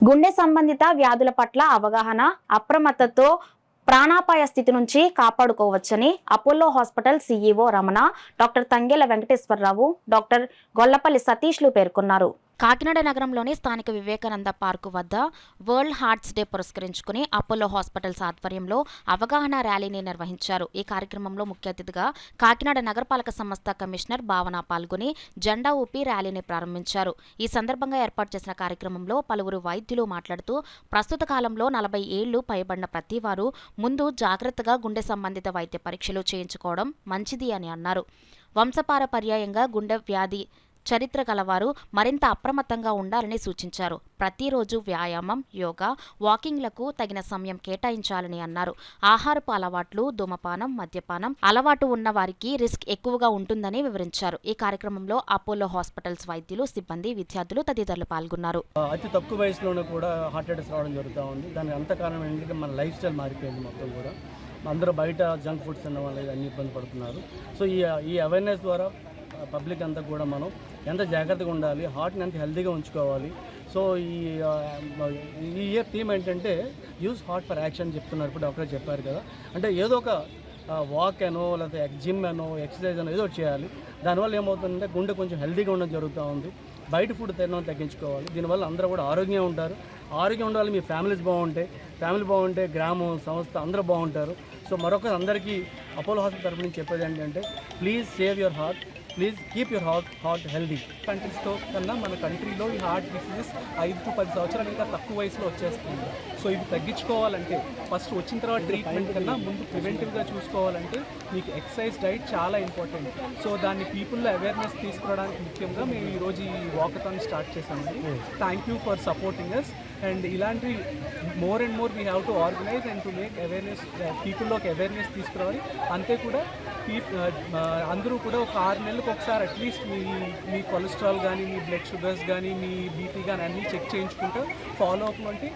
గుండె సంబంధిత వ్యాధుల పట్ల అవగాహన, అప్రమత్తతో ప్రాణాపాయ స్థితి నుంచి కాపాడుకోవచ్చని Apollo hospital CEO Ramana, doctor Tangela Venkateswara Rao, doctor Gollapalli సతీష్లు పేర్కొన్నారు. కాకినాడ నగరంలోని స్థానిక వివేకానంద పార్కు వద్ద వరల్డ్ హార్ట్స్ డే పురస్కరించుకుని అపోలో హాస్పిటల్స్ ఆధ్వర్యంలో అవగాహన ర్యాలీని నిర్వహించారు. ఈ కార్యక్రమంలో ముఖ్య అతిథిగా కాకినాడ నగరపాలక సంస్థ కమిషనర్ భావన పాల్గొని జెండా ఊపి ర్యాలీని ప్రారంభించారు. ఈ సందర్భంగా ఏర్పాటు చేసిన కార్యక్రమంలో పలువురు వైద్యులు మాట్లాడుతూ ప్రస్తుత కాలంలో 40 ఏళ్లు పైబడిన ప్రతి వారు ముందు జాగ్రత్తగా గుండె సంబంధిత వైద్య పరీక్షలు చేయించుకోవడం మంచిది అని అన్నారు. వంశపారపర్యాయంగా గుండె వ్యాధి చరిత్ర కలవారు మరింత అప్రమత్తంగా ఉండాలని సూచించారు. ప్రతిరోజు వ్యాయామం, యోగా, వాకింగ్లకు తగిన సమయం కేటాయించాలని అన్నారు. ఆహారపు అలవాట్లు, ధూమపానం, మద్యపానం అలవాటు ఉన్న వారికి రిస్క్ ఎక్కువగా ఉంటుందని వివరించారు. ఈ కార్యక్రమంలో అపోలో హాస్పిటల్స్ వైద్యులు, సిబ్బంది, విద్యార్థులు తదితరులు పాల్గొన్నారు. అతి తక్కువ వయసులోనే కూడా హార్ట్ అటాక్స్ రావడం జరుగుతూ ఉంది. దానికి అంత కారణం ఏంటంటే మన లైఫ్ స్టైల్ మారిపోయింది మొత్తం కూడా. అందరూ బయట జంక్ ఫుడ్స్ తినడం వల్ల అన్ని ఇబ్బంది పడుతున్నారు. సో ఈ అవేర్నెస్ ద్వారా పబ్లిక్ అంతా కూడా మనం ఎంత జాగ్రత్తగా ఉండాలి, హార్ట్ని ఎంత హెల్తీగా ఉంచుకోవాలి. సో ఈ ఇయర్ థీమ్ ఏంటంటే యూజ్ హార్ట్ ఫర్ యాక్షన్ చెప్తున్నారు. ఇప్పుడు డాక్టర్ చెప్పారు కదా, అంటే ఏదో ఒక వాక్ అనో లేకపోతే జిమ్ అనో ఎక్సర్సైజ్ అనో ఏదో చేయాలి. దానివల్ల ఏమవుతుందంటే గుండె కొంచెం హెల్తీగా ఉండడం జరుగుతూ ఉంది. బయట ఫుడ్ తినడం తగ్గించుకోవాలి. దీనివల్ల అందరూ కూడా ఆరోగ్యంగా ఉంటారు. ఆరోగ్యం ఉండాలి, మీ ఫ్యామిలీ బాగుంటే గ్రామం, సంస్థ అందరూ బాగుంటారు. సో మరొక అందరికీ అపోలో హాస్పిటల్ తరఫు నుంచి చెప్పేది ఏంటంటే please save your heart, please keep your heart healthy. కంట్రీస్తో కన్నా మన కంట్రీలో ఈ హార్ట్ డిసీజెస్ 5 to 10 సంవత్సరాలు ఇంకా తక్కువ వయసులో వచ్చేస్తుంది. సో ఇవి తగ్గించుకోవాలంటే ఫస్ట్ వచ్చిన తర్వాత ట్రీట్మెంట్ కన్నా ముందు ప్రివెంటివ్గా చూసుకోవాలంటే మీకు ఎక్సర్సైజ్, డైట్ చాలా ఇంపార్టెంట్. సో దాన్ని పీపుల్లో అవేర్నెస్ తీసుకురావడానికి ముఖ్యంగా మేము ఈరోజు ఈ వాకథాన్ స్టార్ట్ చేసామండి. Thank you for supporting us. And ఇలాంటి more and more we have to organize and to make awareness, పీపుల్లోకి అవేర్నెస్ తీసుకురావాలి. అంతే కూడా అందరూ కూడా ఒక 6 నెలలకు ఒకసారి అట్లీస్ట్ మీ కొలెస్ట్రాల్ కానీ, మీ బ్లడ్ షుగర్స్ కానీ, మీ బీపీ కానీ అన్నీ చెక్ చేయించుకుంటూ ఫాలో అప్ అంటే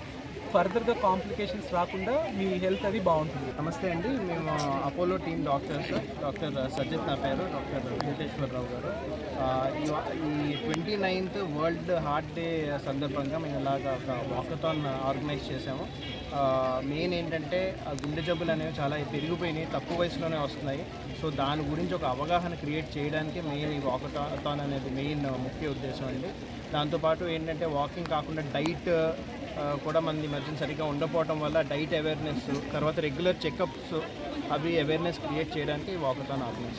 ఫర్దర్గా కాంప్లికేషన్స్ రాకుండా మీ హెల్త్ అది బాగుంటుంది. నమస్తే అండి, మేము Apollo team doctors. Doctor Sajith నా పేరు, డాక్టర్ వెంకటేశ్వరరావు గారు. ఈ 29th వరల్డ్ హార్ట్ డే సందర్భంగా మేము ఇలాగ ఒక వాకథాన్ ఆర్గనైజ్ చేసాము. మెయిన్ ఏంటంటే గుండె జబ్బులు అనేవి చాలా పెరిగిపోయినాయి, తక్కువ వయసులోనే వస్తున్నాయి. సో దాని గురించి ఒక అవగాహన క్రియేట్ చేయడానికి మెయిన్ ఈ వాకథాన్ అనేది మెయిన్ ముఖ్య ఉద్దేశం అండి. దాంతోపాటు ఏంటంటే వాకింగ్ కాకుండా డైట్ కూడా మంది మధ్యన సరిగ్గా ఉండకపోవడం వల్ల డైట్ అవేర్నెస్, తర్వాత రెగ్యులర్ చెకప్స్ అవి అవేర్నెస్ క్రియేట్ చేయడానికి వాకథాన్ ఆర్గనైజ్